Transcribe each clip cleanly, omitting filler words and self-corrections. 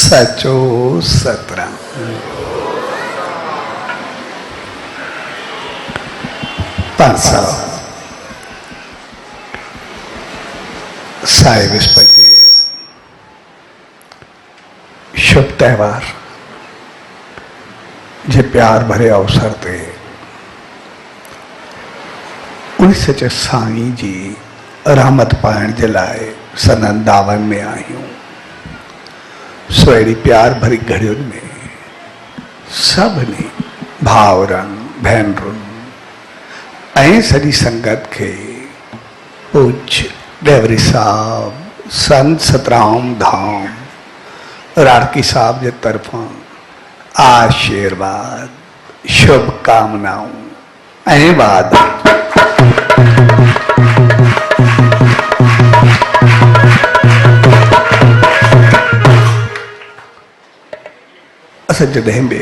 सचो सतराम। पासा साए विस्पति शुभ त्यौहार जे प्यार भरे अवसर ते उन सच साईं जी रहमत पाइण जे लाए सनन दावन में आहियूं। सोड़ी प्यार भरी घड़ियुनि में सभिनी भाउरनि भेनरुनि ऐं सॼी संगत खे पूज्य डेवरी साहब संत सतराम धाम राड़की साहब जे तरफां आशीर्वाद शुभकामनाऊं ऐं वादा। असां जॾहिं बि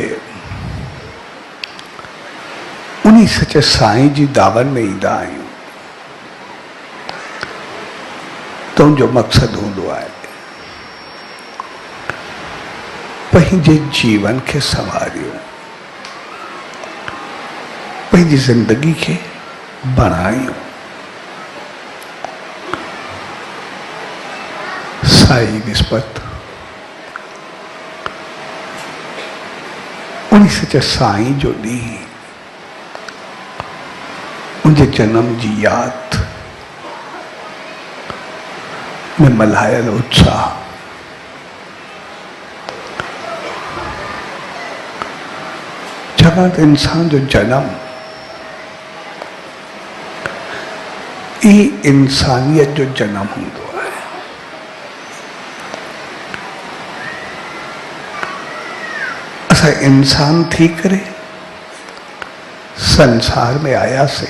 उन्हीं सच साईं जी दावन में ईंदा आहियूं त उनजो मक़सदु हूंदो आहे पंहिंजे जीवन खे संभालियो, पंहिंजी ज़िंदगी खे बणायो। साईं विस्पत उन्हीं सच साईं जो ॾींहुं उनके जन्म की याद में मल्हायल उत्साह जगत इंसान जो जन्म ई इंसानियत जो जन्म होंदो है। असा इंसान थी करे संसार में आया से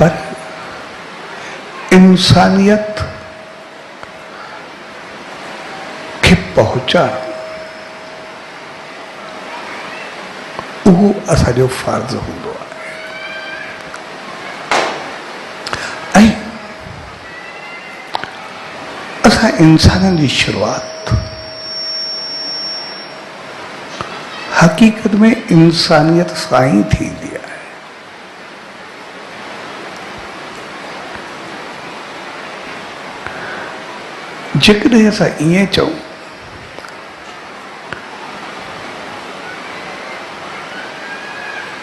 पर इंसानियत के पहुंचा वो असांजो फर्ज होंदो आहे। असां इंसाननि जी शुरुआत हकीकत में इंसानियत सां ही थींदी आहे। जेकॾहिं असां ईअं चऊं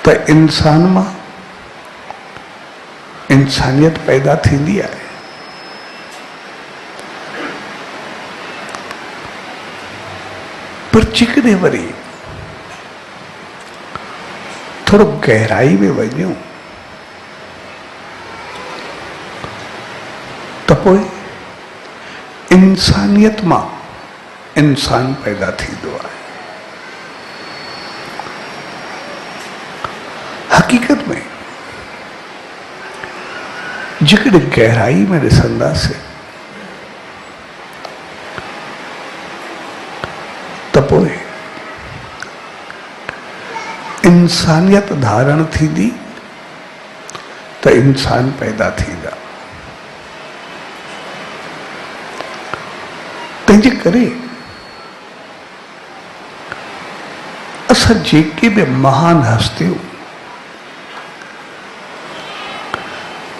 त इंसान मां इंसानियत पैदा थींदी आहे, पर जेकॾहिं वरी थोड़ो गहराई में वञूं त पोइ इंसानियत मां इंसान पैदा थींदो आहे। हकीकत में जेकॾहिं गहराई में ॾिसंदासीं त पोइ इंसानियत धारण थींदी त इंसान पैदा थींदा। तंहिंजे करे असां जेके भी महान हस्तियों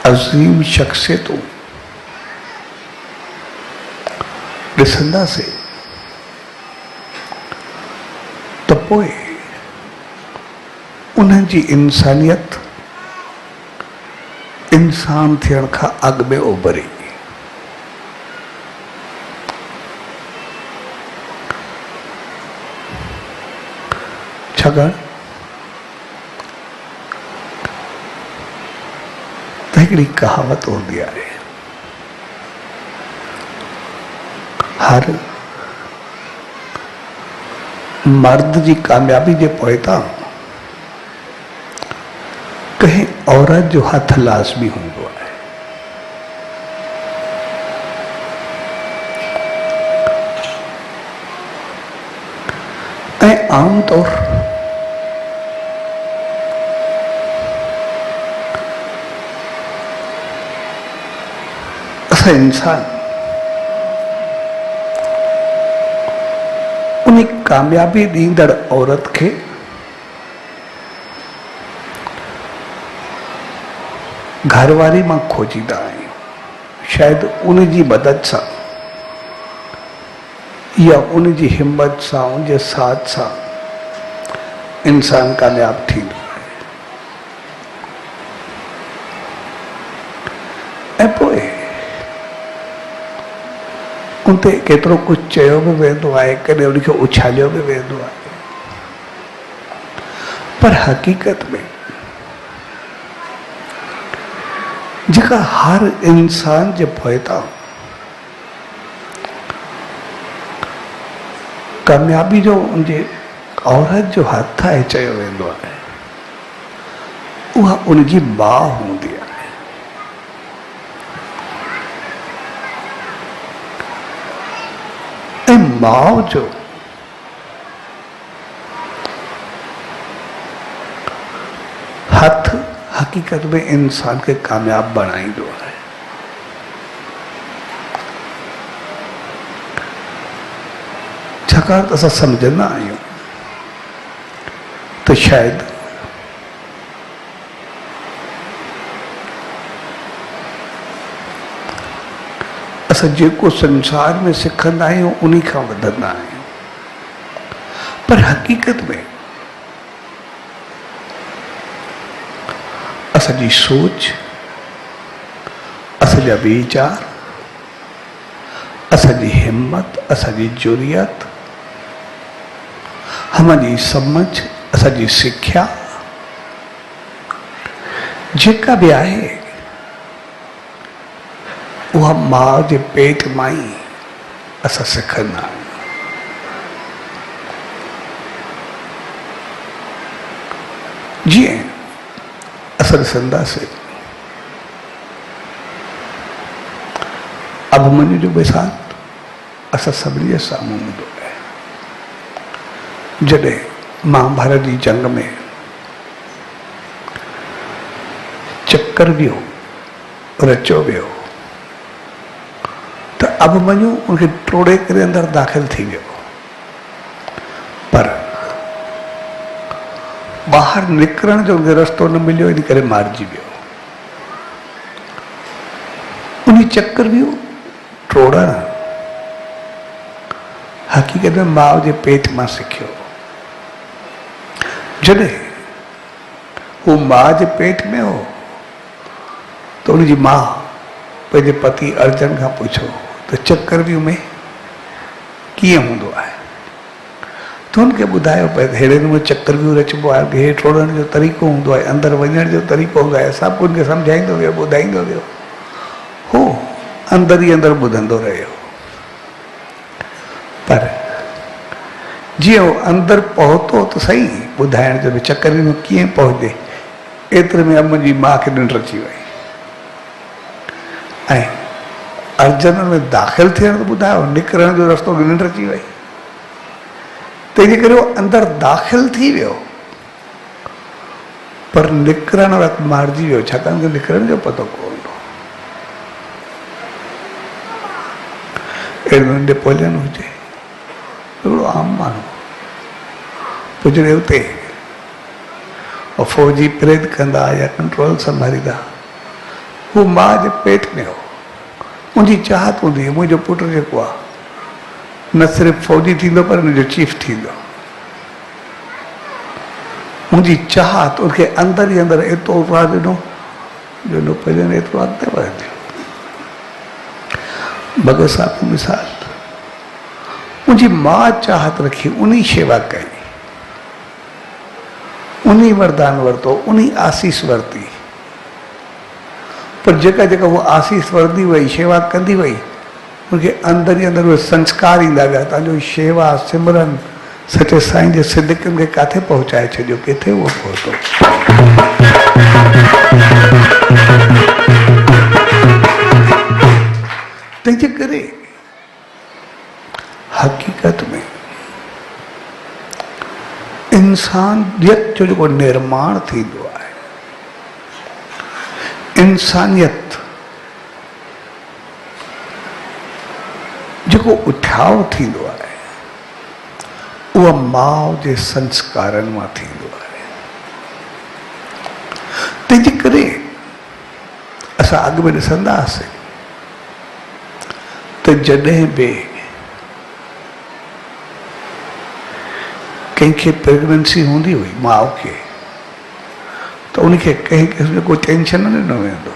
अजीम शख्सियतों ॾिसंदासीं त पोइ उन्हनि जी इंसानियत इंसान थियण खां अॻु में उभरी। छाकाणि त हिकिड़ी कहावत हूंदी आहे, हर मर्द जी कामयाबी जे पोइतां कंहिं औरत जो हथ लाज़मी हूंदो आहे। ऐं आमतौर असां इंसान कामयाबी ॾींदड़ औरत खे घरवारी मां खोजींदा आहियूं। शायदि उन जी मदद सां या उन जी हिम्मत सां, उन जे साथ सां इंसान कामयाब थींदो आहे। ऐं पोइ उन ते केतिरो कुझु चयो बि वेंदो आहे, कॾहिं उनखे उछालियो बि वेंदो आहे, पर हक़ीक़त में जेका हर इंसान जे पोइतां कामयाबी जो उनजे औरत जो हथ आहे चयो वेंदो आहे, उहा उनजी माउ हूंदी आहे। ऐं माउ जो हथ हक़ीक़त में इंसान खे कामयाब बणाईंदो आहे। छाकाणि त असां सम्झंदा आहियूं त शायदि असां जेको संसार में सिखंदा आहियूं उन खां वधंदा आहियूं, पर हक़ीक़त में असांजी सोच, असांजा वीचार, असांजी हिम्मत, असांजी जुरियत, हमारी समझ, असांजी सिख्या जेका भी आहे उहा मां जे पेट मां ई असां सिखंदा आहियूं। जीअं असां ॾिसंदासीं अभिमन्यु जो मिसाल असां सभिनी जे साम्हूं हूंदो आहे। जॾहिं महाभारत जी जंग में चक्कर वियो रचियो वियो त अभिमन्यु उनखे टोड़े करे अंदर दाख़िल थी वियो, पर ॿाहिरि निकिरण जो उनखे रस्तो न मिलियो, इन करे मारिजी वियो। उन चक्कर वियो टोड़ण हक़ीक़त में माउ जे पेट मां सिखियो। जॾहिं हू मां जे पेट में हो त उनजी माउ पंहिंजे पति अर्जुन खां पुछो त चक्रव्यूह में कीअं हूंदो आहे, त हुनखे ॿुधायो पियो त अहिड़े नमूने चक्रव्यूह रचिबो आहे, हेठि टोड़ण जो तरीक़ो हूंदो आहे, अंदरि वञण जो तरीक़ो हूंदो आहे, सभु हुनखे सम्झाईंदो वियो, ॿुधाईंदो वियो। हो अंदरि ई अंदरि ॿुधंदो रहियो, पर जीअं हो अंदरि पहुतो त सही ॿुधाइण जो चक्रव्यूह में कीअं पहुचे, एतिरे में अम्म जी माउ खे निंड अची वई ऐं अर्जुन में दाख़िल थियण त ॿुधायो, निकिरण जो रस्तो निंड अची वई। तंहिंजे करे उहो अंदरि दाख़िल थी वियो, पर निकिरण वक़्तु मारिजी वियो, छाकाणि त निकिरण जो पतो कोन हो। अहिड़े में नेपोलियन हुजे, हिकिड़ो आम माण्हू पोइ जॾहिं हुते फौजी प्रेरित कंदा या कंट्रोल संभालींदा, हू माउ जे पेट में हो। मुंहिंजी चाहत हूंदी हुई मुंहिंजो पुटु जेको आहे न सिर्फ़ु फौजी थींदो पर हुनजो चीफ थींदो। मुंहिंजी चाहत उनखे अंदरि ई अंदरि एतिरो उत्साह ॾिनो जो नेपोलियन एतिरो अॻिते वधियो। भगत साहब की मिसाल, मुंहिंजी मां चाहत रखी, उन शेवा कई, उन वरदान वरितो, उन आसीस वरिती, पर जेका जेका वो आसीस वरदी वही, शेवा कंदी वही, उनके अंदर ही अंदर वो संस्कार ईंदा विया। तव्हांजो शेवा सिमरन सचे साईं जे सिद्दीक़नि खे किथे पहुचाए छॾियो, किथे उहो पहुतो। तंहिंजे करे हक़ीक़त में इंसानियत जो जेको निर्माण थींदो आहे, इंसानियत जेको उठाव थींदो आहे, उहा माउ जे संस्कारनि मां थींदो आहे। तंहिंजे करे असां अॻु में ॾिसंदासीं त जॾहिं बि कंहिंखे प्रेगनेंसी हूंदी हुई माउ खे, त उनखे कंहिं क़िस्म जो कोई टेंशन न ॾिनो वेंदो,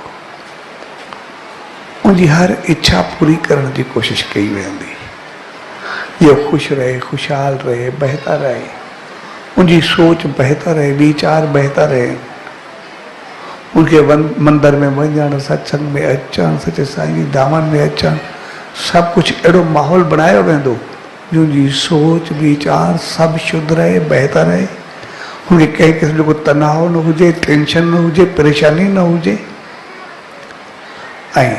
उनजी हर इच्छा पूरी करण जी कोशिश कई वेंदी, इहो ख़ुशि रहे, खुशहाल रहे, बहितर रहे, उनजी सोच बहितर रहे, वीचार बहितर रहे, उनखे मंदर में वञणु, सत्संग में अचणु, सचे साईं जी धामनि में अचणु, सभु कुझु अहिड़ो माहौल बनायो वेंदो जंहिंजी सोच वीचार सभु शुद्ध रहे, बहितर रहे, उनखे कंहिं क़िस्म जो कोई तनाव न हुजे, टेंशन न हुजे, परेशानी न हुजे। ऐं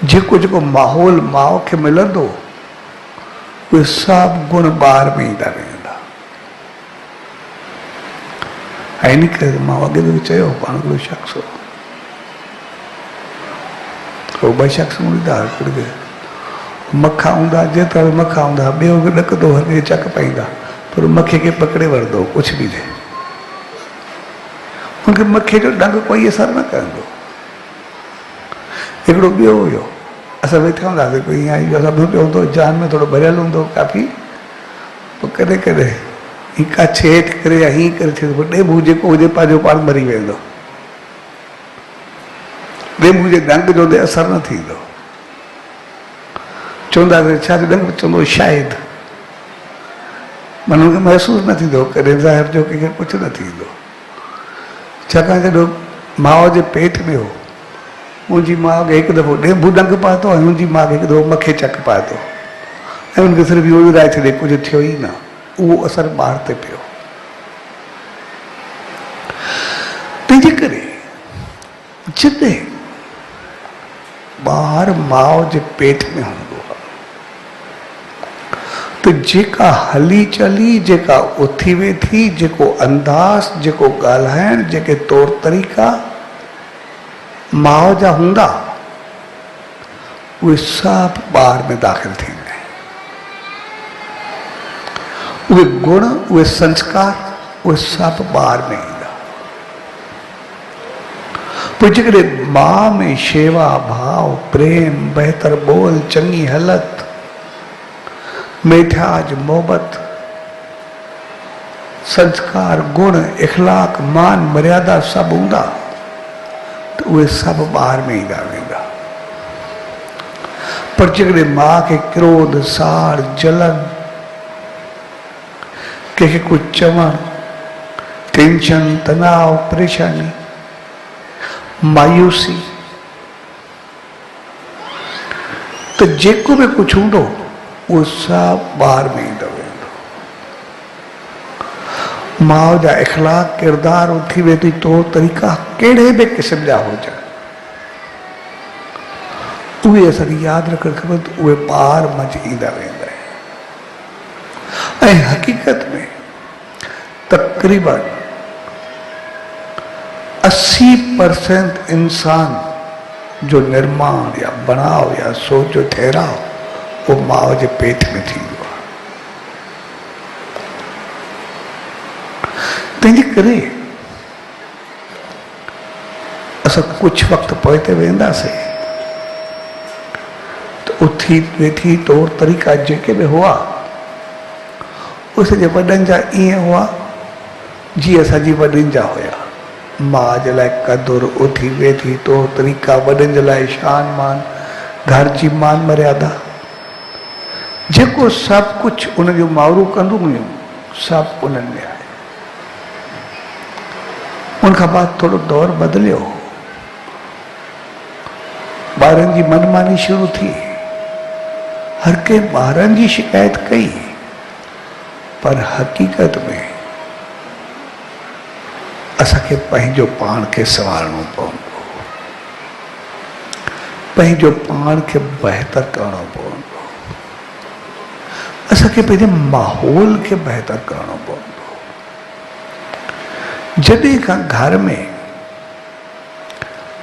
जेको जेको माहौल माउ खे मिलंदो उहे सभु गुण ॿार में ईंदा वेंदा। ऐं इन करे मां अॻे बि चयो, पाण हिकिड़ो शख़्स हो, ॿ शख़्स हूंदा हुआ, मखा हूंदा, जेतिरा मखा हूंदा, ॿियो बि ॾकंदो, हर चक पाईंदा, पर मखे खे पकिड़े वठंदो, कुझु बि थिए उनखे मखे जो डंग कोई असरु न कंदो। हिकिड़ो ॿियो हुयो, असां वेठा हूंदासीं, कोई ईअं असां पियो हूंदो, जान में थोरो भरियल हूंदो काफ़ी, पोइ कॾहिं कॾहिं हीअं का छेठ करे या हीअं करे छॾियो, ॾेबू जेको हुजे पंहिंजो पाण मरी वेंदो, ॾेबू जे डंग जो असरु न थींदो। चवंदासीं छा डंग, चवंदो शायदि, माना हुनखे महसूसु न थींदो, कॾहिं ज़ाहिर जो कंहिंखे कुझु न थींदो, छाकाणि जॾहिं माउ जे पेट में हो, मुंहिंजी माउ खे हिकु दफ़ो ॾेबू डंग पातो ऐं मुंहिंजी माउ खे हिकु दफ़ो मखे चक पातो, ऐं हुनखे सिर्फ़ु इहो विराए छॾे, कुझु थियो ई न, उहो असरु ॿार ते पियो। तंहिंजे करे जॾहिं ॿार माउ जे पेट में हूंदो आहे त जेका हली चली, जेका उथी वेठी, जेको अंदाज़, जेको ॻाल्हाइण, जेके तौर तरीक़ा माउ जा हूंदा, उहे सभु ॿार में दाख़िल थींदा आहिनि। उहे गुण, उहे संस्कार, उहे सभु ॿार में ईंदा। पोइ जेकॾहिं माउ में शेवा भाव, प्रेम, बहितर ॿोल, चङी हालत, मेठाज, मोहबत, संस्कार, गुण, इख़लाक, मान मर्यादा सभु हूंदा, त उहे सभु ॿार में ईंदा वेंदा। पर जेकॾहिं माउ खे क्रोध, साड़, जलन, कंहिंखे कुझु चवणु, टेंशन, तनाव, परेशानी, मायूसी, त जेको बि कुझु हूंदो उहो सभु ॿार में ईंदो वेंदो। माउ जा इख़लाक, किरदार, उथी वेठी तौर तरीक़ा कहिड़े बि क़िस्म जा हुजनि, उहे असांखे यादि रखणु खपे त उहे ॿार मंझि ईंदा वेंदा आहिनि। ऐं हक़ीक़त में तक़रीबन 80% इंसान जो निर्माण या बनाव या सोच जो ठहराव वो माउ जे पेट में थींदो आहे। तंहिंजे करे असां कुझु वक़्तु पोइ ते वेंदासीं त उथी वेठी तौर तरीक़ा जेके बि हुआ उहे सॼे वॾनि जा ईअं हुआ जीअं असांजी वॾनि जा हुया। माउ जे लाइ क़दुरु, उथी वेठी तौर तरीक़ा, वॾनि जे लाइ शान मान, घर जी मान मर्यादा, जेको सभु कुझु उन जूं माउरूं कंदियूं हुयूं सभु उन्हनि में आहे। उनखां बाद थोरो दौर बदिलियो, ॿारनि जी मनमानी शुरू थी, हर कंहिं ॿारनि जी शिकायत कई, पर हक़ीक़त में असांखे पंहिंजो पाण खे संभालणो पवंदो, पंहिंजो पाण खे बहितर करणो पवंदो, असांखे पंहिंजे माहौल खे बहितर करणो पवंदो। जॾहिं खां घर में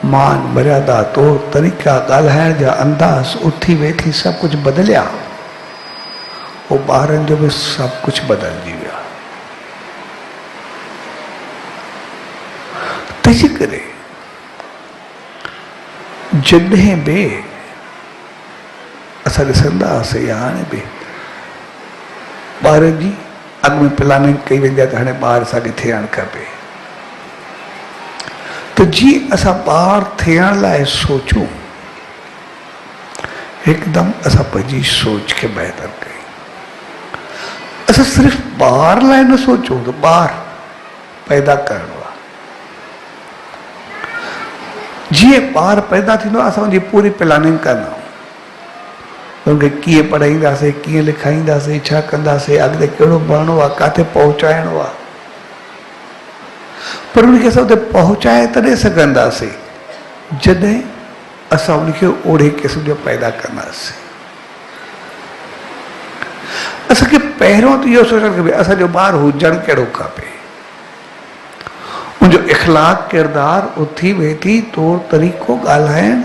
मान मर्यादा, तौर तरीक़ा, ॻाल्हाइण जा अंदाज़, उथी वेठी सभु कुझु बदिलिया, वो ॿारनि जो भी सब कुछ बदलजी वियो। तंहिंजे करे जॾहिं बि असां ॾिसंदा हुआसीं या हाणे बि ॿारनि जी अॻु में प्लानिंग कई वेंदी आहे त हाणे ॿार असांखे थियणु खपे, त जीअं असां ॿार थियण लाइ सोचूं हिकदमि असां पंहिंजी सोच खे बहितर कयूं। असां सिर्फ़ु ॿार लाइ न सोचूं त ॿार पैदा करणो आहे। जीअं ॿार पैदा थींदो आहे असां हुनजी पूरी प्लानिंग कंदा आहियूं, हुनखे कीअं पढ़ाईंदासीं, कीअं लिखाईंदासीं, छा कंदासीं, अॻिते कहिड़ो पढ़णो आहे, किथे पहुचाइणो आहे। पर उनखे असां हुते पहुचाए तॾहिं सघंदासीं जॾहिं असां उनखे ओड़े क़िस्म जो पैदा कंदासीं। असांखे पहिरियों त इहो सोचणु खपे असांजो ॿारु हुजणु कहिड़ो खपे, उनजो इख़लाक़ किरदार, उथी वेठी तौर तरीक़ो ॻाल्हाइण,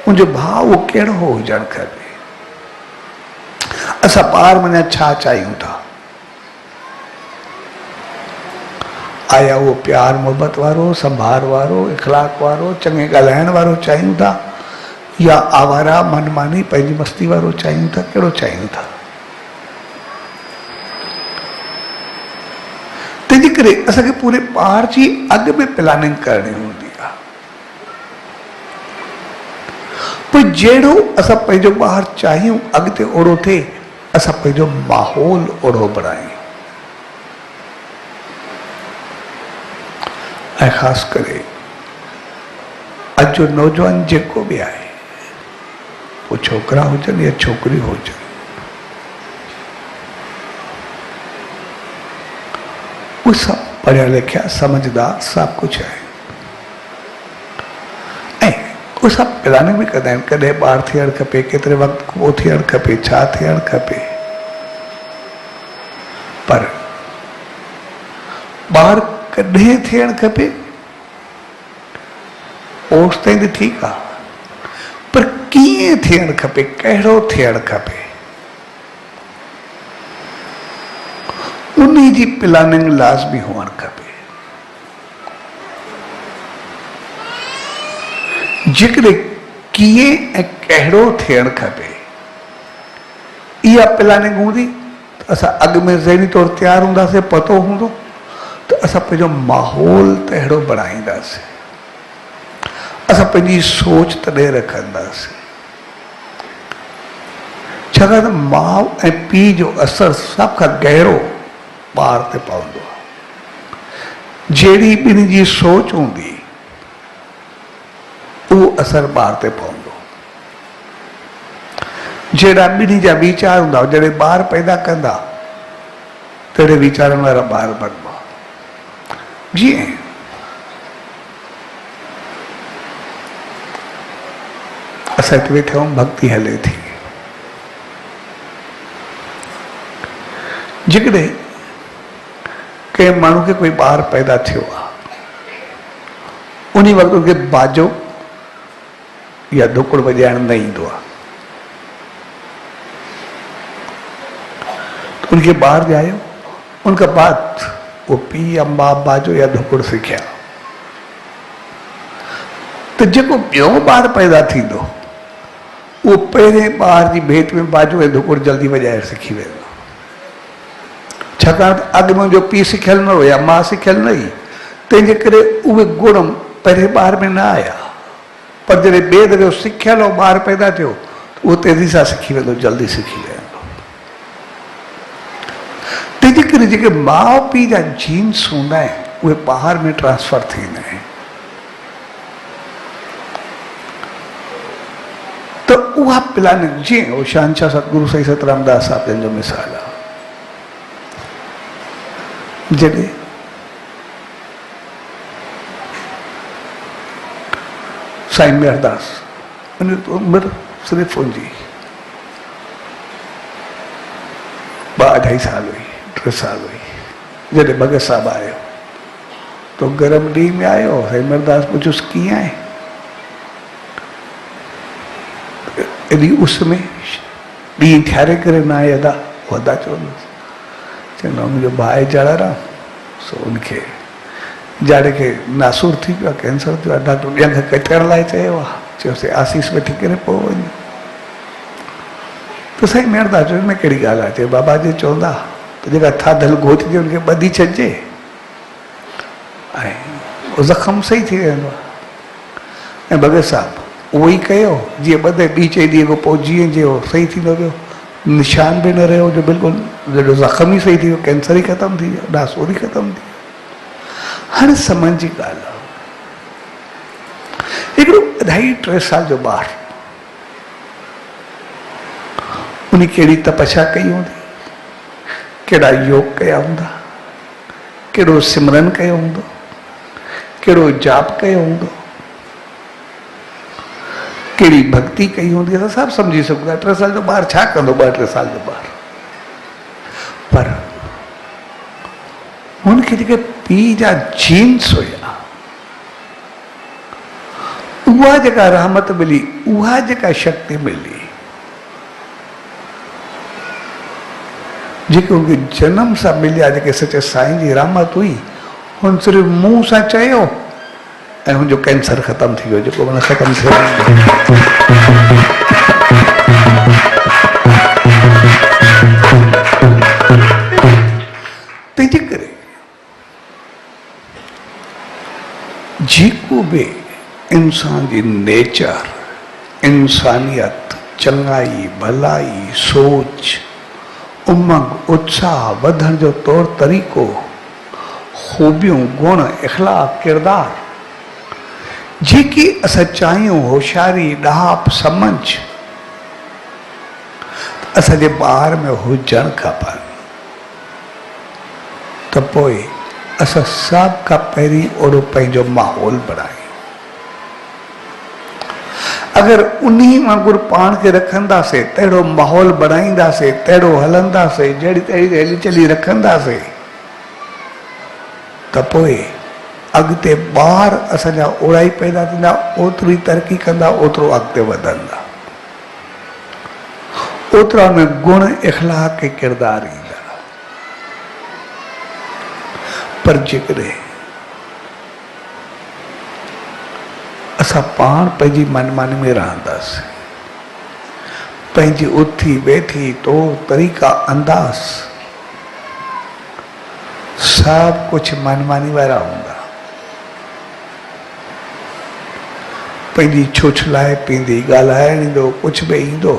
उनजो भाव उहो कहिड़ो हुजणु खपे। असां ॿार माना छा चाहियूं था? आया उहो प्यार मोहबत वारो, संभार वारो, इख़लाक़ वारो, चङे ॻाल्हाइण वारो चाहियूं था, या आवारा मनमानी पंहिंजी मस्ती वारो चाहियूं था? कहिड़ो चाहियूं था? तंहिंजे करे असांखे पूरे ॿार जी अॻु में प्लानिंग करणी हूंदी आहे। पोइ जहिड़ो असां पंहिंजो ॿारु चाहियूं अॻिते ओड़ो थिए, असां पंहिंजो माहौल ओड़ो बणायूं। ऐं ख़ासि करे अॼु जो नौजवान जेको बि आहे, पोइ छोकिरा हुजनि या छोकिरियूं हुजनि, उहे सभु पढ़िया लिखिया समझदार सभु कुझु आहे, ऐं उहे सभु प्लानिंग बि कंदा आहिनि कॾहिं ॿारु थियणु खपे, केतिरे वक़्तु पोइ थियणु खपे, छा थियणु खपे। पर ॿारु कॾहिं थियणु खपे ओसि ताईं त ठीकु आहे, पर कीअं थियणु खपे, कहिड़ो थियणु खपे, उन जी प्लानिंग लाज़मी हुअणु खपे। जेकॾहिं कीअं ऐं कहिड़ो थियणु खपे इहा प्लानिंग हूंदी त असां अॻु में ज़हनी तौरु तयारु हूंदासीं, पतो हूंदो त असां पंहिंजो माहौल त अहिड़ो बणाईंदासीं, असां पंहिंजी सोच तॾहिं रखंदासीं। छाकाणि त माउ ऐं पीउ जो असरु सभ खां गहरो ॿार ते पवंदो आहे। जहिड़ी ॿिन्ही जी सोच हूंदी उहो असरु ॿार ते पवंदो। जहिड़ा ॿिन्ही जा वीचार हूंदा, जॾहिं ॿार पैदा कंदा तहिड़े वीचारनि वारा ॿार बनबा। जीअं असां हिते वेठा आहियूं, भक्ति हले थी, जेकॾहिं कंहिं माण्हू खे कोई ॿार पैदा थियो आहे, उन वक़्तु उनखे बाजो या धुकुड़ वॼाइण न ईंदो आहे, तो उनखे ॿार ॼायो, उनखां बाद वो पीउ या माउ बाजो या धुकुड़ सिखिया, त जेको ॿियो ॿार पैदा थींदो उहो पहिरें ॿार जी भेट में बाजो ऐं धुकुड़ जल्दी वॼाइण सिखी वेंदो। छाकाणि त अॻु में मुंहिंजो पीउ सिखियल न हो या माउ सिखियल न हुई, तंहिंजे करे उहे गुण पहिरें ॿार में न आया। पर जॾहिं ॿिए दफ़े सिखियल हो ॿार पैदा थियो उहो तेज़ी सां सिखी वेंदो, जल्दी सिखी वेंदो। तंहिंजे करे जेके माउ पीउ जा जीन्स हूंदा आहिनि उहे ॿार में ट्रांसफर थींदा आहिनि। त उहा प्लानिंग, जीअं शहंशाह सतगुरु साईं सतरामदास साहिब जन जो मिसाल आहे, जॾहिं साईं मेहरदास उन उमिरि सिर्फ़ु उनजी 2-2.5 साल हुई, 3 साल हुई, जॾहिं भगत साहब आयो तो गरम ॾींहं में आयो। साईं मेहरदास पुछियुसि कीअं आहे? एॾी उस में ॾींहुं ठारे करे न आहे अदा, वदा चवंदुसि चवंदो मुंहिंजो भाउ जड़ाराम सो उनखे जाड़े खे नासूर थी पियो आहे, कैंसर थियो आहे, डॉक्टर ॼंग कटण लाइ चयो आहे, चयोसीं आसीस वठी करे पोइ वञ। त साईं मेहरदा चयो हिन में कहिड़ी ॻाल्हि आहे? चयो बाबा जी चवंदा त जेका थाधल गोच हुजे हुनखे ॿधी छॾिजे ऐं ज़ख़्म सही थी वेंदो आहे। ऐं भगत साहिबु उहो ई कयो, जीअं ॿधे ॿी चई ॾींहं खां पोइ जीअं जीअं सही थींदो वियो, निशान बि न रहियो जो बिल्कुलु जॾहिं ज़ख़्म ई सही थी वियो, कैंसर ई ख़तमु थी वियो, नासूर ई ख़तमु थी वियो। हाणे समझ जी ॻाल्हि आहे, हिकिड़ो 2.5-3 साल जो ॿारु उन कहिड़ी तपस्या कई हूंदी, कहिड़ा योग कया हूंदा, कहिड़ो सिमरन कयो हूंदो, कहिड़ो जाप कयो हूंदो, कहिड़ी भक्ति कई हूंदी, असां सभु सम्झी सघूं था। 3 साल जो ॿारु छा कंदो? 2-3 साल जो ॿारु, पर हुनखे जेके पीउ जा जीन्स हुया, उहा जेका रहमत मिली, उहा जेका शक्ति मिली, जेके उनखे जनम सां मिलिया, जेके सचे साईं जी रहमत हुई, हुन सिर्फ़ु मुंहुं सां चयो ऐं हुनजो कैंसर ख़तमु थी वियो, जेको माना ख़तमु थियो। तंहिंजे करे जेको बि इंसान जी नेचर, इंसानियत, चङाई, भलाई, सोच, उमंग, उत्साह, वधण जो तौर तरीक़ो, खूबियूं, गुण, इख़लाक़, किरदार, जेकी असां चाहियूं, होशियारी, ॾाप, समझ असांजे ॿार में हुजणु खपनि, त पोइ असां सभ खां पहिरीं ओड़ो पंहिंजो माहौल बणायूं। अगरि उन्ही वांगुरु पाण खे रखंदासीं, तहिड़ो माहौल बणाईंदासीं, तहिड़ो हलंदासीं, जहिड़ी तहिड़ी हली चली रखंदासीं, त पोइ अॻिते ॿार असांजा ओड़ा ई पैदा थींदा, ओतिरी तरक़ी कंदा, ओतिरो अॻिते वधंदा, ओतिरा में गुण, इख़लाक़, किरदार ईंदा। पर जेकॾहिं असां पाण पंहिंजी मनमानी में रहंदासीं, पंहिंजी उथी वेठी तौर तरीक़ा, अंदाज़ सभु कुझु मनमानी वारा हूंदा, पंहिंजी छोछलाए पींदी, ॻाल्हाइण ईंदो, कुझु बि ईंदो,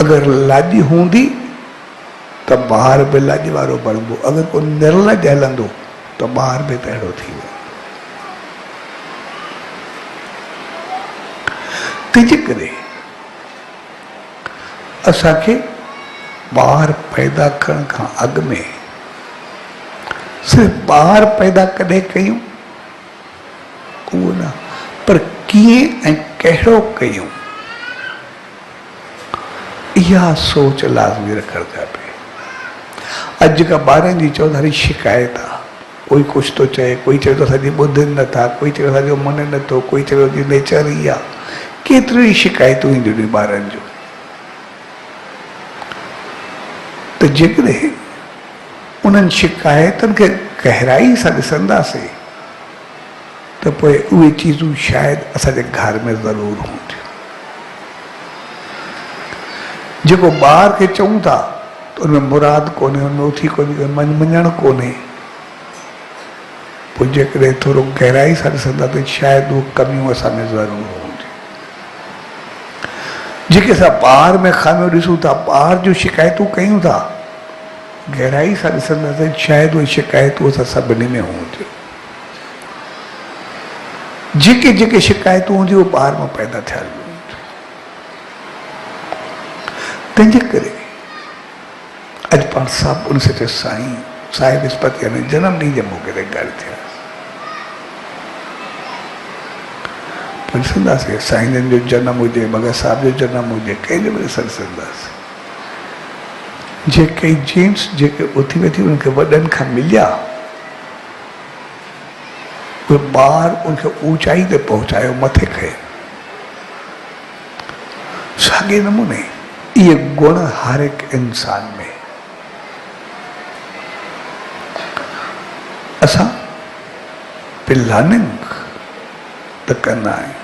अगरि लाॼी हूंदी त ॿार बि लाॼ वारो बणिबो, अगरि को निर्लज हलंदो त ॿार बि तहिड़ो थी वियो। तंहिंजे करे असांखे ॿार पैदा करण खां अॻु में सिर्फ़ु ॿार पैदा कॾहिं कयूं उहो न, पर कीअं ऐं कहिड़ो कयूं, इहा सोच लाज़मी रखणु खपे। अॼु खां ॿारनि जी चौधारी शिकायत आहे, कोई कुझु थो चए, कोई चए थो असांजी ॿुधनि नथा, कोई चए असांजो मने नथो, कोई चए थो नेचर ई आहे, केतिरियूं ई शिकायतूं ईंदियूं आहिनि ॿारनि जूं। त जेकॾहिं उन्हनि शिकायतुनि खे गहराई सां ॾिसंदासीं त पोइ उहे चीज़ूं शायदि असांजे घर में ज़रूरु हूंदियूं। जेको ॿार खे चऊं था त उनमें मुराद कोन्हे, उनमें उथी कोन्हे, मञणु कोन्हे, पोइ जेकॾहिं थोरो गहराई सां ॾिसंदा त शायदि उहे कमियूं असांमें ज़रूरु हूंदियूं। जेके असां ॿार में ख़ामियूं ॾिसूं था, ॿार जूं शिकायतूं कयूं था, गहराई सां ॾिसंदासीं शायदि उहे शिकायतूं असां सभिनी में हूंदियूं। जेके जेके शिकायतूं हूंदियूं उहे ॿार मां पैदा थियल हूंदियूं। तंहिंजे करे अॼु पाण सभु उन सचे साईं साहिब विस्पति यानी जनम ॾींहं जे मौके ते गॾु थिया, ॾिसंदासीं साईं जन जो जनम हुजे, भगत साहिब जो जनम हुजे, कंहिंजो बि ॾिसंदासीं। जेके जेंट्स जेके उथी वेठी उनखे वॾनि खां मिलिया, उहे ॿार उनखे ऊचाई ते पहुचायो, मथे खयो। साॻे नमूने ये गुण हर एक इंसान में असां प्लानिंग त कंदा आहियूं,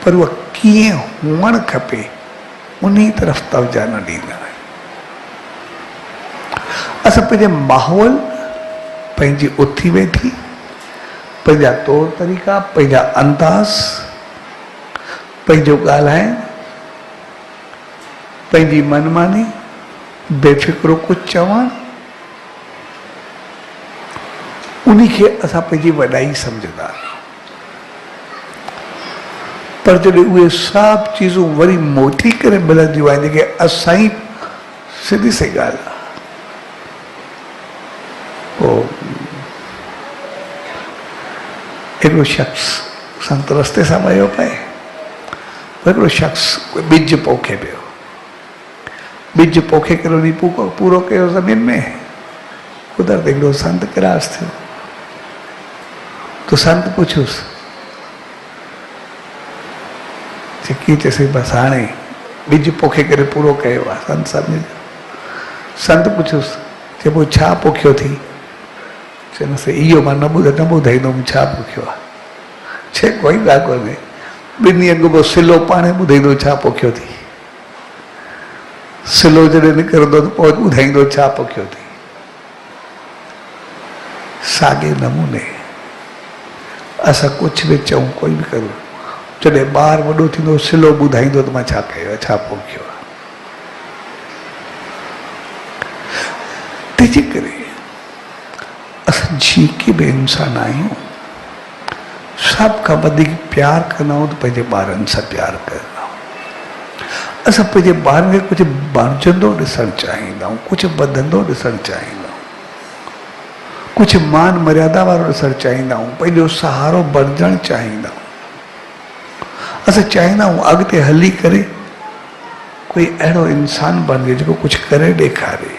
पर उहा कीअं हुअणु खपे उन तरफ़ तवजा न ॾींदा आहियूं। असां पंहिंजे माहौल, पंहिंजी उथी वेठी, पंहिंजा तौर तरीक़ा, पंहिंजा अंदाज़, पंहिंजो ॻाल्हाइण, पंहिंजी मनमानी, बेफ़िक्रो कुझु चवणु, उन्हीं खे असां पंहिंजी वॾाई सम्झंदा आहियूं। पर जॾहिं उहे सभु चीज़ूं वरी मोटी करे मिलंदियूं आहिनि, जेके असां ई सिधी सी ॻाल्हि आहे, पोइ हिकिड़ो शख़्स संत रस्ते सां वियो पए, हिकिड़ो शख़्स ॿिज पोखे पियो, ॿिज पोखे करे उन पूरो कयो ज़मीन में, कुदरत हिकिड़ो संत क्रॉस थियो। तो संत पुछियुसि, कीअं चइसि बसि हाणे ॿिज पोखे करे पूरो कयो आहे, संत सम्झ। संत पुछियुसि, चए पोइ छा पोखियो थी? चइसि इहो मां न ॿुधाईंदुमि छा पोखियो आहे। चए कोई ॻाल्हि कोन्हे, ॿिनि ॾींहंनि खां पोइ सिलो पाणे ॿुधाईंदो छा पोखियो थी। सिलो जॾहिं निकिरंदो त पोइ ॿुधाईंदो छा पोखियो थी। साॻे नमूने असां कुझु बि चऊं, कोई बि करूं, जॾहिं ॿार वॾो थींदो सिलो ॿुधाईंदो त मां छा कयो आहे, छा पोखियो आहे। तंहिंजे करे असां जेके बि इंसान आहियूं, सभ खां वधीक प्यार कंदा आहियूं त पंहिंजे ॿारनि सां प्यार कंदा आहियूं। असां पंहिंजे ॿारनि खे कुझु बणजंदो ॾिसणु चाहींदा आहियूं, कुझु वधंदो ॾिसणु चाहींदा आहियूं, कुझु मान मर्यादा वारो ॾिसणु चाहींदा आहियूं, पंहिंजो सहारो बणजणु चाहींदा आहियूं। असां चाहींदा आहियूं अॻिते हली करे कोई अहिड़ो इंसान बणिजे जेको कुझु करे ॾेखारे।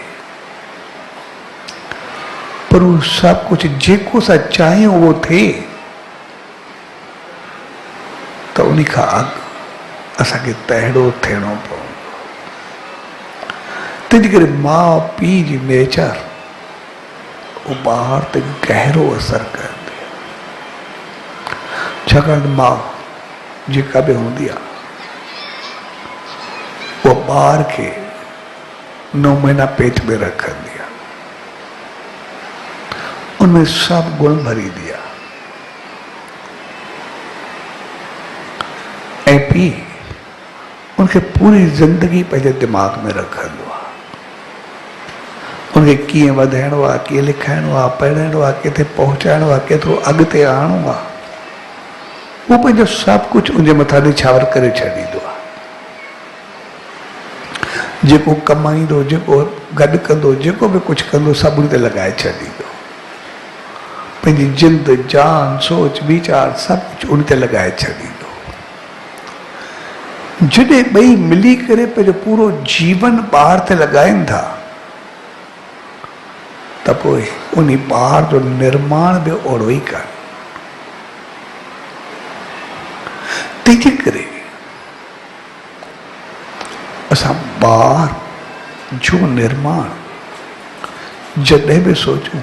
पर उहो सभु कुझु जेको असां चाहियूं उहो थिए त उन खां अॻु असांखे तहिड़ो थियणो पवंदो। तंहिंजे करे माउ पीउ जी नेचर उहो ॿार ते गहरो असरु कंदी आहे। छाकाणि माउ जेका बि हूंदी आहे उहा ॿार खे 9 महीना पेट में रखंदी आहे, उनमें सभु गुण भरींदी आहे। ऐं पीउ उनखे पूरी ज़िंदगी पंहिंजे दिमाग़ में रखंदो आहे। उनखे कीअं वधाइणो आहे, कीअं लिखाइणो आहे, पढ़ाइणो आहे, किथे पहुचाइणो आहे, केतिरो अॻिते आणणो आहे, उहो पंहिंजो सभु कुझु उनजे मथां निछावर करे छॾींदो आहे। जेको कमाईंदो, जेको गॾु कंदो, जेको बि कुझु कंदो, सभु उन ते लॻाए छॾींदो। पंहिंजी जिंद, जान, सोच, वीचार सभु कुझु उन ते लॻाए छॾींदो। जॾहिं ॿई मिली करे पंहिंजो पूरो जीवन ॿार ते लॻाइनि था त पोइ उन ॿार जो निर्माण बि ओड़ो ई कान। तंहिंजे करे असां ॿार जो निर्माण जॾहिं बि सोचूं,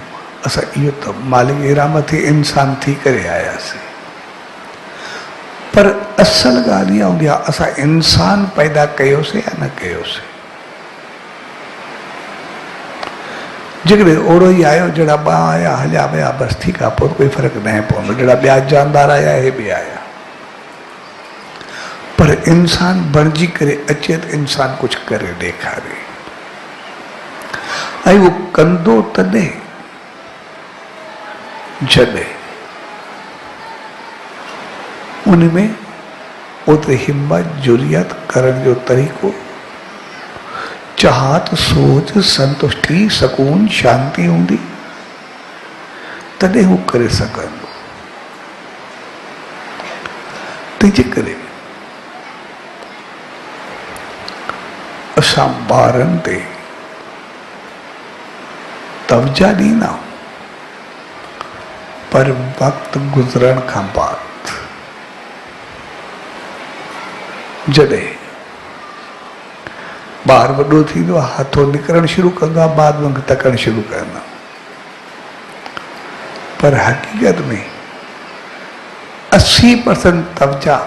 असां इहो त मालिक इराम थी इंसान थी करे आयासीं, पर असल ॻाल्हि इहा हूंदी आहे असां इंसान पैदा कयोसीं या न कयोसीं। जेकॾहिं ओड़ो ई आयो जहिड़ा ॿ आया हलिया विया बसि ठीकु आहे, पोइ कोई फ़र्क़ु न पवंदो। जहिड़ा ॿिया जानदार आया हे बि आया, पर इंसान बणिजी करे अचे त इंसान कुझु करे ॾेखारे। ऐं उहो कंदो तॾहिं जॾहिं उनमें ओतिरी हिम्मत, जुरियत, करण जो तरीक़ो, चाहत, सोच, संतुष्टि, सकून, शांति हूंदी, तॾहिं हू करे सघंदो। तंहिंजे करे असां ॿारनि ते तवजा ॾींदा, पर वक़्तु गुज़रण खां बाद जॾहिं ॿार वॾो थींदो आहे, हथो निकिरणु शुरू कंदो आहे, बाद में तकणु शुरू कंदो। पर हक़ीक़त में 80% तवजा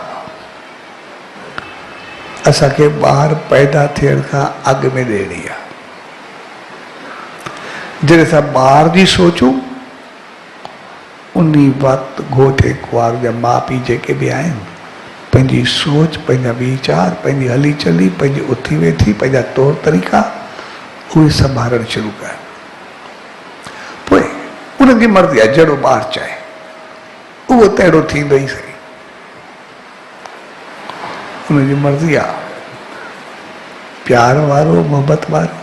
असांखे ॿार पैदा थियण खां अॻु में ॾियणी आहे। जॾहिं असां ॿार जी सोचूं उन वक़्तु घोटे कुंवार जा माउ पीउ जेके बि आहिनि पंहिंजी सोच, पंहिंजा वीचार, पंहिंजी हली चली, पंहिंजी उथी वेठी, पंहिंजा तौर तरीक़ा उहे संभालणु शुरू कनि। पोइ उन्हनि जी मर्ज़ी आहे, जहिड़ो ॿार चाहे उहो तहिड़ो थींदो ई सही, उनजी मर्ज़ी आहे। प्यार वारो, मोहबत वारो,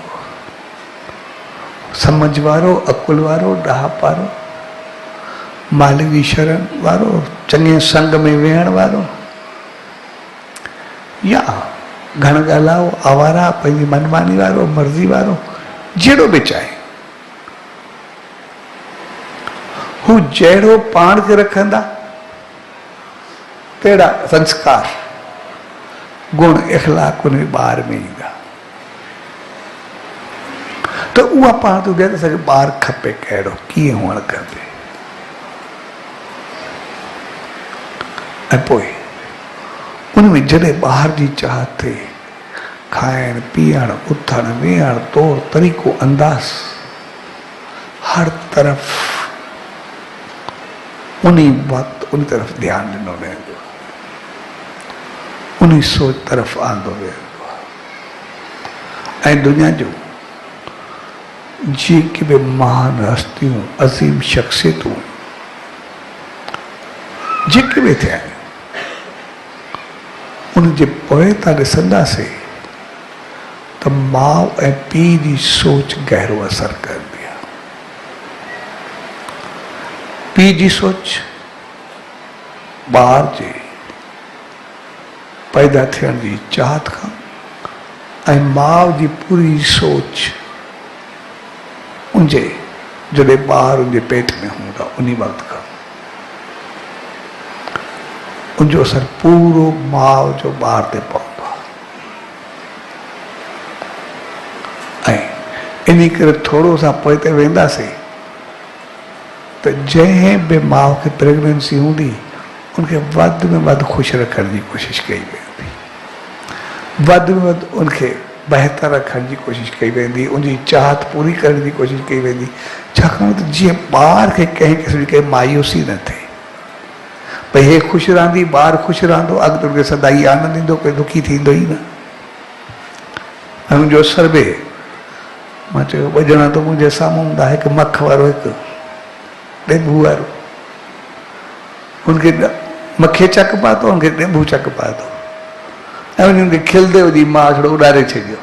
समझ वारो, अकुल वारो, ॾाहप वारो, मालिक जी शरण वारो, चङे संग में वेहण वारो, या घण ॻाल्हाओ, आवारा, पंहिंजी मनमानी वारो, मर्ज़ी वारो, जहिड़ो बि चाहे। हू जहिड़ो पाण खे रखंदा तहिड़ा संस्कार, गुण, इख़लाक़ उन ॿार में ईंदा। त उहा पाण तो ॿुधाए असांखे ॿारु खपे कहिड़ो, कीअं हुअणु खपे। ऐं पोइ उन में जॾहिं ॿार जी चाहत थिए, खाइणु पीअणु, उथणु वेहणु, तौर तरीक़ो, अंदाज़, हर तरफ़ उन वक़्तु उन तरफ़ ध्यानु ॾिनो वेंदो, उन सोच तरफ़ आंदो वेंदो। ऐं दुनिया जो जेके बि महान हस्तियूं, अज़ीम शख़्सियतूं जेके बि थिया आहिनि, उनजे पोइ था ॾिसंदासीं त माउ ऐं पीउ जी सोच गहरो असर कंदी आहे। पीउ जी सोच ॿार जे पैदा थियण जी चाहत खां, ऐं माउ जी पूरी सोच उनजे जॾहिं ॿार उनजे पेट में हूंदा उन वक़्त खां, उनजो असर पूरो माउ जो ॿार ते पवंदो आहे। ऐं इन करे थोरो सा पोइ ते वेंदासीं त जंहिं बि माउ खे प्रेगनेंसी हूंदी उनखे वधि में वधि ख़ुशि रखण जी कोशिशि कई वेंदी, वधि में वधि उनखे बहितर रखण जी कोशिशि कई वेंदी, उनजी चाहत पूरी करण जी कोशिशि कई वेंदी। छाकाणि त जीअं ॿार खे कंहिं क़िस्म जी कंहिं मायूसी न थिए, भई हे ख़ुशि रहंदी, ॿारु ख़ुशि रहंदो, अॻिते उनखे सदाई आनंद ईंदो, कोई दुखी थींदो ई न। ऐं उनजो असर बि, मां चयो ॿ ॼणा त मुंहिंजे साम्हूं हूंदा, हिकु मख वारो, हिकु ॾेबू वारो। उनखे मखे चक पातो, उनखे ॾेबू चक पातो, ऐं उनखे खिलंदे हुई मां छड़ो उॾारे छॾियो।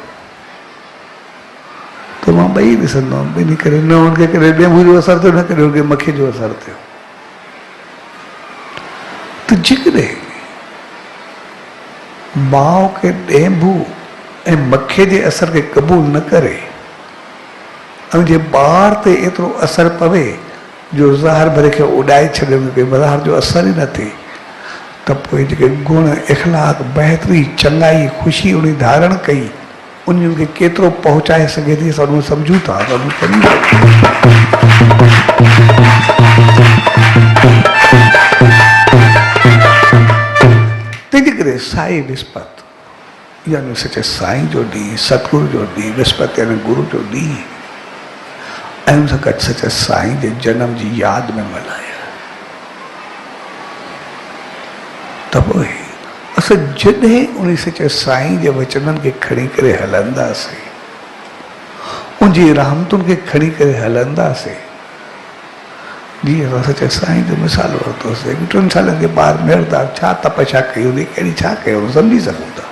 त मां ॿई ॾिसंदो हुउमि, ॿिनी करे न उनखे कॾहिं ॾेबू जो असरु थियो, न कॾहिं उनखे मखे जो असरु थियो। त जेकॾहिं माउ खे ॾेबू ऐं मखे जे असर खे क़बूल न करे, ऐं जे ॿार ते एतिरो असरु पवे जो ज़हर भरे खे उॾाए छॾे, उनखे ज़हर जो असर ई न थिए, त पोइ जेके गुण, इख़लाक़, बहितरी, चङाई, ख़ुशी उन धारण कई, उनखे केतिरो पहुचाए सघे थी, असां उन सम्झूं था। तंहिंजे करे साईं विस्पति यानी सचे साईं जो ॾींहुं, सतगुरु जो ॾींहुं, विस्पति यानी गुरु जो ॾींहुं, ऐं उन सां गॾु सचे साईं जे जनम जी यादि में मल्हाया। त पोइ असां जॾहिं उन सचे साईं जे वचननि खे खणी करे हलंदासीं, उनजी रहमतुनि खे खणी करे हलंदासीं, जीअं असां सचे साईं जो मिसाल वरितोसीं, 2 सालनि जे ॿार मेड़दार छा तपस्या कई हूंदी, कहिड़ी छा कई हूंदी, सम्झी सघूं था।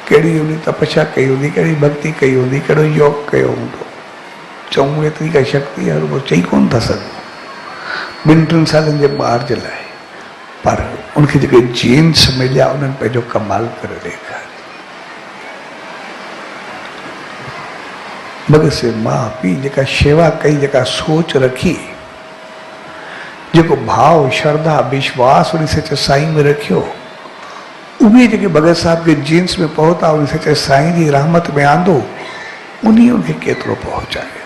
कहिड़ी उन तपस्या कई हूंदी, कहिड़ी भक्ति कई हूंदी, कहिड़ो योग कयो हूंदो, चऊं एतिरी का शक्ति आहे, उहो चई कोन था सघूं 2-3 सालनि जे ॿार जे लाइ। पर उनखे जेके जीन्स मिलिया उन्हनि पंहिंजो कमाल करे ॾेखारियो। मगर से माउ पीउ जेका शेवा कई, जेका सोच रखी, जेको भाव, श्रद्धा, विश्वास उन सचे साईं में रखियो, उहे जेके भगत साहब के जींस में पहुता उन सचे साईं जी रहमत में आंदो उन्हीं उनके केतिरो पहुंचायो।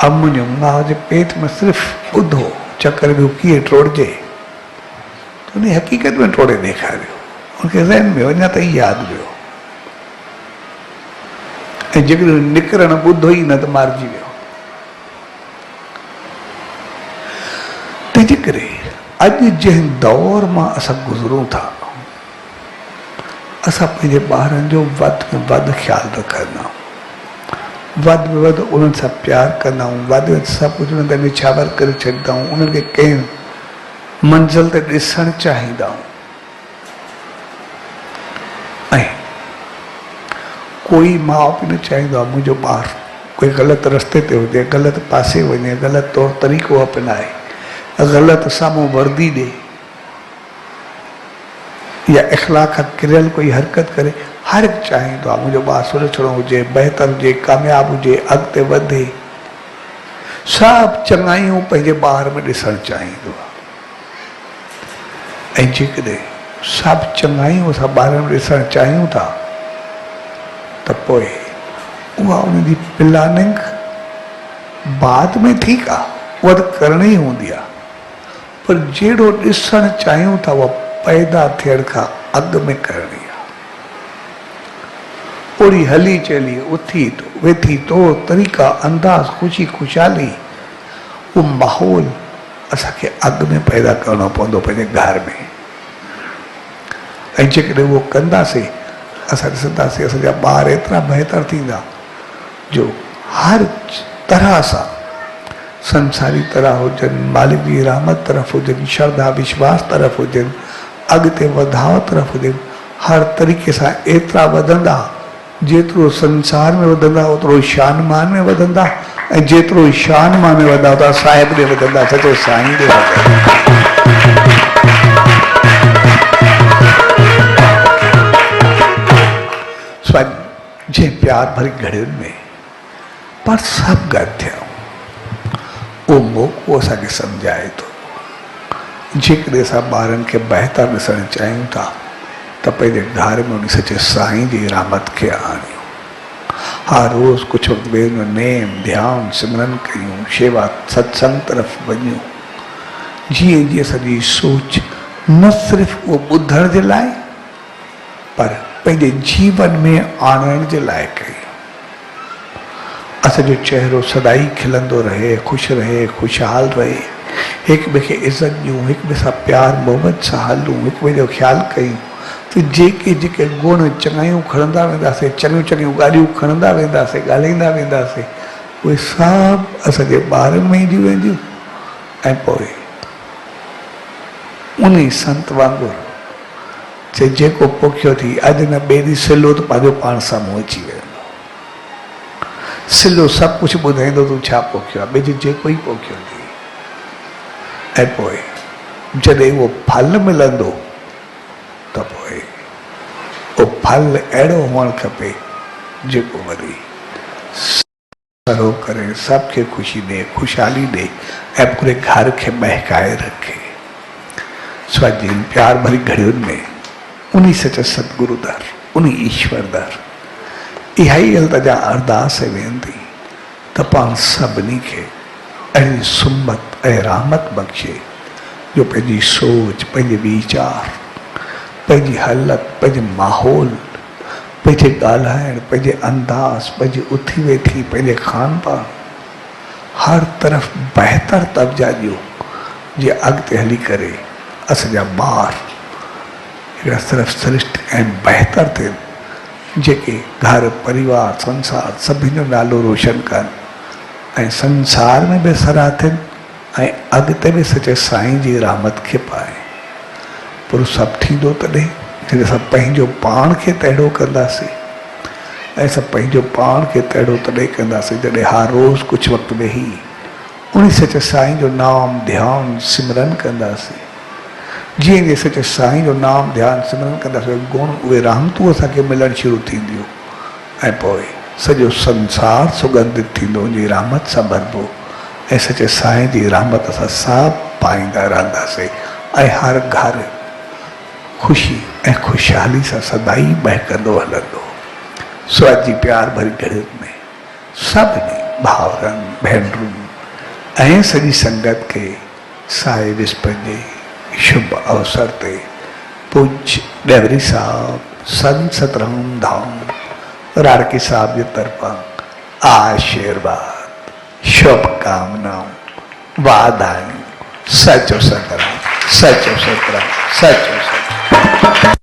अब मुझे मां जे पेट में सिर्फ ॿुधो चक्कर भी कीअं टोड़जे तो उन हकीकत में टोड़े ॾेखारियो, उनके ज़हन में अञा ताईं यादि वियो। ऐं जेकॾहिं निकिरणु ॿुधो ई न त मारिजी वियो। तंहिंजे करे अॼु जंहिं दौर मां असां गुज़रूं था असां पंहिंजे ॿारनि जो वधि में वधि ख़्यालु रखंदा आहियूं, वधि में वधि उन्हनि सां प्यारु कंदा आहियूं, वधि में सभु कुझु उन्हनि ते निछावर करे छॾींदा आहियूं, उन्हनि खे कंहिं मंज़िल ते ॾिसणु चाहींदा आहियूं। ऐं कोई माउ पीउ न चाहींदो आहे मुंहिंजो ॿारु कोई ग़लति रस्ते ते हुजे, ग़लति पासे वञे, ग़लति तौर तरीक़ो अपनाए, ग़लति साम्हूं वर्दी ॾे या इख़लाक़ खां किरियल कोई हरकत करे। हर हिकु चाहींदो आहे मुंहिंजो ॿारु सुरक्षित हुजे, बहितर हुजे, कामयाबु हुजे, अॻिते वधे। सभु चङाइयूं पंहिंजे ॿार में ॾिसणु चाहींदो आहे। ऐं जेकॾहिं सभु चङाइयूं असां ॿारनि में ॾिसणु चाहियूं था त पोइ उहा उन जी प्लानिंग बाद में ठीकु आहे, उहा त करणी ई हूंदी आहे, पर जहिड़ो ॾिसणु चाहियूं था उहा पैदा थियण खां अॻु में करणी आहे। ओड़ी हली चली उथी वेठी तौर तरीक़ा अंदाज़ ख़ुशी ख़ुशहाली उहो माहौल असांखे अॻु में पैदा करणो पवंदो पंहिंजे घर में। ऐं जेकॾहिं उहो कंदासीं असां ॾिसंदासीं असांजा ॿार एतिरा बहितर थींदा जो हर तरह सां संसारी तरह हुजनि, मालिक जी रहमत तरफ़ हुजनि, श्रद्धा विश्वास तरफ़ हुजनि, अॻिते वधाव तरफ़ हुजनि, हर तरीक़े सां एतिरा वधंदा जेतिरो संसार में वधंदा ओतिरो शान मान में वधंदा, ऐं जेतिरो शान मान में वधंदा ओतिरा साहिब ॾे वधंदा, सचे साईं ॾे वधंदा। जे प्यार भरी घड़ियुनि में पर सभु गॾु थिया उहो मौक़ो असांखे सम्झाए थो। जेकॾहिं असां ॿारनि खे बहितर ॾिसणु चाहियूं था त पंहिंजे घर में उन सचे साईं जी रहमत खे आणियूं। हर रोज़ कुझु वक़्तु ॿिए जो नेम ध्यानु सिमरन कयूं, शेवा सत्संग तरफ़ वञूं, जीअं जीअं असांजी सोच न सिर्फ़ु उहो ॿुधण जे लाइ पर पंहिंजे जीवन में आणण जे लाइ कयूं। असांजो चहिरो सदाई खिलंदो रहे, ख़ुशि रहे, ख़ुशहाल रहे, हिक ॿिए खे इज़त ॾियूं, हिक ॿिए सां प्यार मोहबत सां हलूं, हिक ॿिए जो ख़्यालु कयूं त जेके जेके गुण चङायूं खणंदा वेंदासीं, चङियूं चङियूं ॻाल्हियूं खणंदा वेंदासीं, ॻाल्हाईंदा वेंदासीं, उहे सभु असांजे ॿारनि में ईंदियूं वेंदियूं। ऐं पोइ उन संत वांगुरु चए जेको पोखियो थी अॼु न ॿिए ॾींहुं सिलो त पंहिंजो पाण साम्हूं अची वेंदो। सिलो सभु कुझु ॿुधाईंदो तूं छा पोखियो आहे, ॿिए जेको ई पोखियो थी। ऐं पोइ जॾहिं उहो फल मिलंदो त पोइ उहो फल अहिड़ो हुअणु खपे जेको वरी सरो करे सबके खुशी दे, खुशहाली दे, ऐं पूरे घर के महकाए रखे। स्वाजी प्यार भरी घड़ियुनि में उन्हीं सच सतगुरु दर, उन्हीं ईश्वर दर इहा ई अल्तजा अरदास वेंदी त पाण सभिनी खे अहिड़ी सुमत ऐं रहमत बख़्शे जो पंहिंजी सोच, पंहिंजे वीचार, पंहिंजी हालत, पंहिंजे माहौल, पंहिंजे ॻाल्हाइण, पंहिंजे अंदाज़, पंहिंजी उथी वेठी, पंहिंजे खान पान हर तरफ़ बहितर तब्जा ॾियो जीअं अॻिते हली करे असांजा ॿार हिकिड़ा सिर्फ़ु श्रेष्ठ ऐं बहितर थियनि, जेके घर परिवार संसार सभिनि जो नालो रोशन कनि ऐं संसार में बि सराह थियनि ऐं अॻिते बि सचे साईं जी रहमत खे पाए। पर सभु थींदो तॾहिं जॾहिं असां पंहिंजो पाण खे तहिड़ो कंदासीं ऐं असां पंहिंजो पाण खे तहिड़ो तॾहिं कंदासीं जॾहिं हर रोज़ कुझु वक़्तु वेही उन सचे साईं जो नाम ध्यानु सिमरन कंदासीं। जीअं जीअं सचे साईं जो नाम ध्यानु सिमरन कंदासीं गुण उहे रहमतूं असांखे मिलणु शुरू थींदियूं ऐं पोइ सॼो संसार सुगंधित थींदो उनजी रहमत सां भरबो ऐं सचे साईं जी रहमत असां सभु पाईंदा रहंदासीं ऐं हर घर ख़ुशी ऐं ख़ुशहाली सां सदाई महकंदो हलंदो। सो अॼु जी प्यार भरी घड़ियुनि में सभिनी भाउरनि भेनरुनि ऐं सॼी संगत खे साए विस्पति जे शुभ अवसर ते पूज्य डेवरी साहब संत सतराम धाम राड़की साहब जे तरफां आशीर्वाद शुभकामनाऊं वाधायूं। सचो सतराम, सचो सतराम, सचो सतराम।